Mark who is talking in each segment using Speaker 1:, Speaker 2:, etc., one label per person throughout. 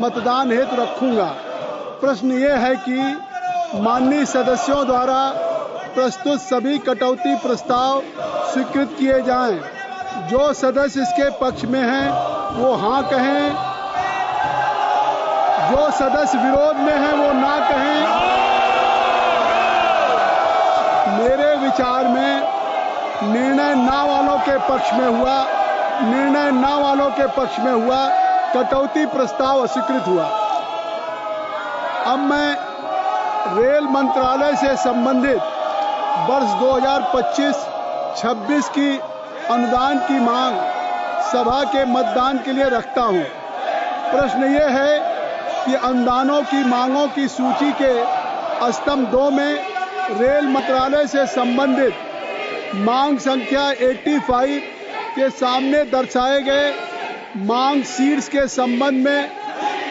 Speaker 1: मतदान हेतु रखूंगा। प्रश्न ये है कि माननीय सदस्यों द्वारा प्रस्तुत सभी कटौती प्रस्ताव स्वीकृत किए जाएं। जो सदस्य इसके पक्ष में हैं वो हाँ कहें, जो सदस्य विरोध में हैं वो ना कहें। मेरे विचार में निर्णय ना वालों के पक्ष में हुआ, निर्णय ना वालों के पक्ष में हुआ, कटौती प्रस्ताव अस्वीकृत हुआ। अब मैं रेल मंत्रालय से संबंधित वर्ष 2025-26 की अनुदान की मांग सभा के मतदान के लिए रखता हूं। प्रश्न ये है कि अनुदानों की मांगों की सूची के स्तंभ 2 में रेल मंत्रालय से संबंधित मांग संख्या 85 के सामने दर्शाए गए मांग शीर्ष के संबंध में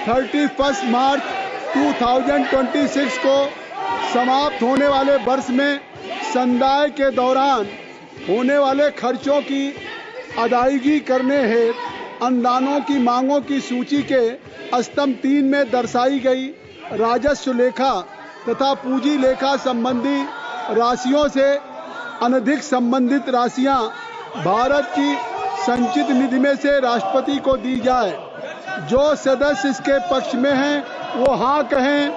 Speaker 1: 31 मार्च 2026 को समाप्त होने वाले वर्ष में संदाय के दौरान होने वाले खर्चों की अदायगी करने हेतु अनुदानों की मांगों की सूची के स्तंभ 3 में दर्शाई गई राजस्व लेखा तथा पूंजी लेखा संबंधी राशियों से अनधिक संबंधित राशियां भारत की संचित निधि में से राष्ट्रपति को दी जाए। जो सदस्य इसके पक्ष में हैं वो हाँ कहें,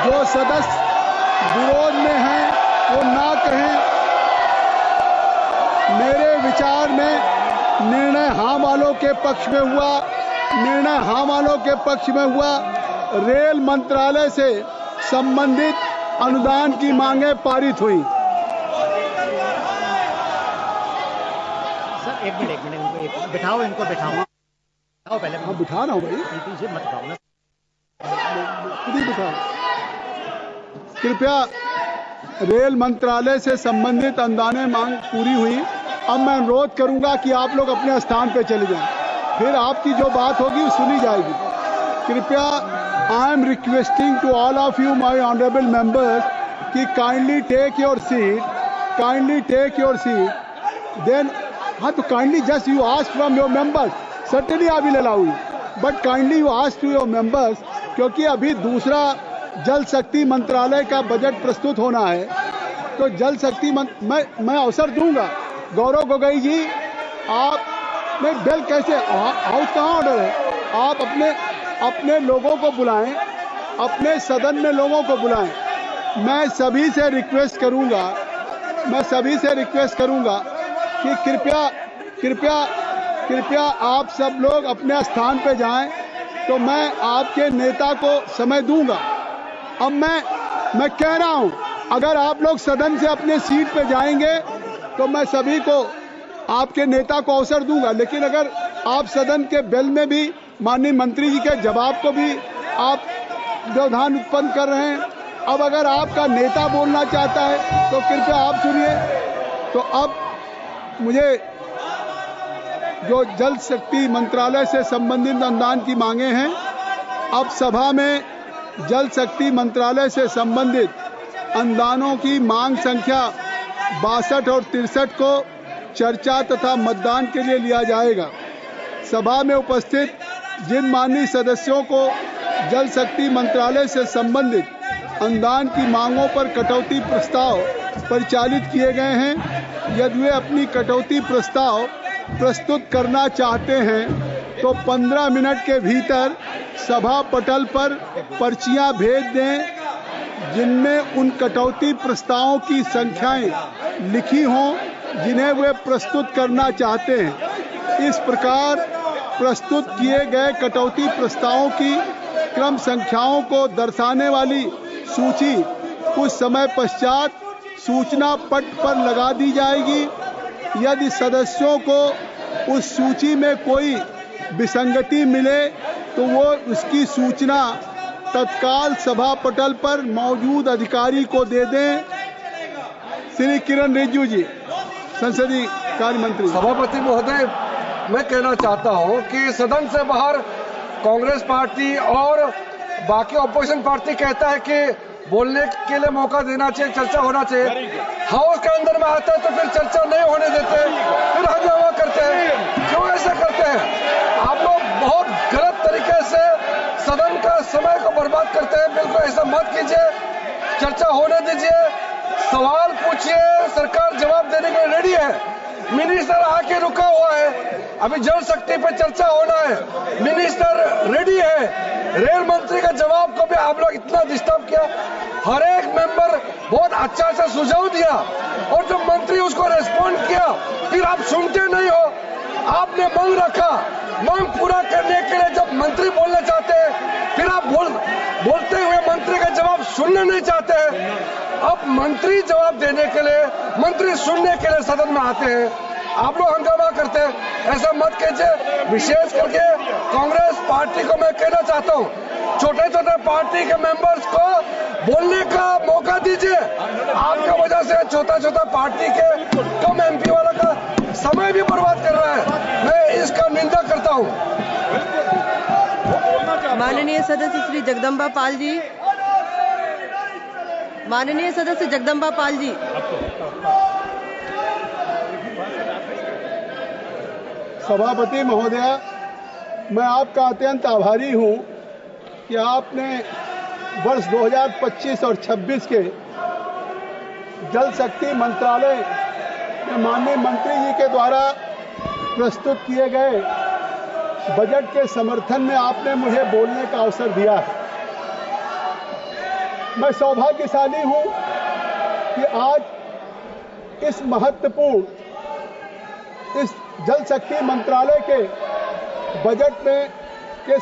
Speaker 1: जो सदस्य विरोध में हैं वो ना कहें। मेरे विचार में निर्णय हाँ वालों के पक्ष में हुआ, निर्णय हाँ वालों के पक्ष में हुआ। रेल मंत्रालय से संबंधित अनुदान की मांगें पारित हुई।
Speaker 2: सर एक मिनट बिठाओ, इनको बिठाओ पहले।
Speaker 1: हाँ बिठा रहा हूँ भाई,
Speaker 2: पीछे मत बिठाओ ना,
Speaker 1: खुद ही बिठाओ। कृपया रेल मंत्रालय से संबंधित अनुदान मांग पूरी हुई। अब मैं अनुरोध करूंगा कि आप लोग अपने स्थान पर चले जाएं, फिर आपकी जो बात होगी वो सुनी जाएगी। कृपया I am requesting to all of you, my honorable members, कि kindly take your seat, kindly take your seat. Then, हाँ तो kindly just you ask from your members. Certainly I will allow you, but kindly you ask to your members, क्योंकि अभी दूसरा जल शक्ति मंत्रालय का बजट प्रस्तुत होना है, तो जल शक्ति मैं अवसर दूंगा। गौरव गोगोई जी, आप नहीं बेल कैसे हाउस कहाँ ऑर्डर है? आप अपने लोगों को बुलाएं, अपने सदन में लोगों को बुलाएं। मैं सभी से रिक्वेस्ट करूंगा कि कृपया आप सब लोग अपने स्थान पे जाएं, तो मैं आपके नेता को समय दूंगा। अब मैं कह रहा हूं, अगर आप लोग सदन से अपने सीट पे जाएंगे तो मैं सभी को, आपके नेता को अवसर दूंगा। लेकिन अगर आप सदन के बेल में भी माननीय मंत्री जी के जवाब को भी आप व्यवधान उत्पन्न कर रहे हैं, अब अगर आपका नेता बोलना चाहता है तो कृपया आप सुनिए। तो अब मुझे जो जल शक्ति मंत्रालय से संबंधित अनुदान की मांगे हैं, अब सभा में जल शक्ति मंत्रालय से संबंधित अनुदानों की मांग संख्या 62 और 63 को चर्चा तथा मतदान के लिए लिया जाएगा। सभा में उपस्थित जिन माननीय सदस्यों को जल शक्ति मंत्रालय से संबंधित अनुदान की मांगों पर कटौती प्रस्ताव परिचालित किए गए हैं, यदि वे अपनी कटौती प्रस्ताव प्रस्तुत करना चाहते हैं तो 15 मिनट के भीतर सभा पटल पर पर्चियां भेज दें जिनमें उन कटौती प्रस्तावों की संख्याएं लिखी हों जिन्हें वे प्रस्तुत करना चाहते हैं। इस प्रकार प्रस्तुत किए गए कटौती प्रस्तावों की क्रम संख्याओं को दर्शाने वाली सूची कुछ समय पश्चात सूचना पट पर लगा दी जाएगी। यदि सदस्यों को उस सूची में कोई विसंगति मिले तो वो उसकी सूचना तत्काल सभा पटल पर मौजूद अधिकारी को दे दें। श्री किरण रिजिजू जी, संसदीय कार्य मंत्री।
Speaker 3: सभापति महोदय, मैं कहना चाहता हूं कि सदन से बाहर कांग्रेस पार्टी और बाकी ऑपोजिशन पार्टी कहता है कि बोलने के लिए मौका देना चाहिए, चर्चा होना चाहिए। हाउस के अंदर में आता है तो फिर चर्चा नहीं होने देते, फिर हंगामा करते हैं। क्यों ऐसा करते हैं? आप लोग बहुत गलत बात करते हैं, बिल्कुल ऐसा मत कीजिए, चर्चा होने दीजिए, सवाल पूछिए, सरकार जवाब देने के लिए रेडी है। मिनिस्टर आके रुका हुआ है, अभी जल शक्ति पे चर्चा होना है, मिनिस्टर रेडी है। रेल मंत्री का जवाब को भी आप लोग इतना डिस्टर्ब किया, हर एक मेंबर बहुत अच्छा सा सुझाव दिया और जब मंत्री उसको रेस्पॉन्ड किया फिर आप सुनते नहीं हो। आपने मांग रखा, मांग पूरा करने के लिए जब मंत्री बोलना चाहते हैं फिर आप बोलते हुए मंत्री का जवाब सुनना नहीं चाहते हैं। अब मंत्री जवाब देने के लिए, मंत्री सुनने के लिए सदन में आते हैं, आप लोग हंगामा करते हैं। ऐसा मत कीजिए। विशेष करके कांग्रेस पार्टी को मैं कहना चाहता हूँ, छोटे छोटे पार्टी के मेंबर्स को बोलने का मौका दीजिए। आपका वजह से छोटा छोटा पार्टी के कम एमपी वाला का समय भी बर्बाद कर रहा है, मैं इसका निंदा करता हूँ।
Speaker 4: माननीय सदस्य श्री जगदम्बा पाल जी, माननीय सदस्य जगदम्बा पाल जी।
Speaker 1: सभापति महोदया, मैं आपका अत्यंत आभारी हूं कि आपने वर्ष 2025 और 26 के जल शक्ति मंत्रालय के माननीय मंत्री जी के द्वारा प्रस्तुत किए गए बजट के समर्थन में आपने मुझे बोलने का अवसर दिया है। मैं सौभाग्यशाली हूं कि आज इस महत्वपूर्ण इस जल शक्ति मंत्रालय के बजट में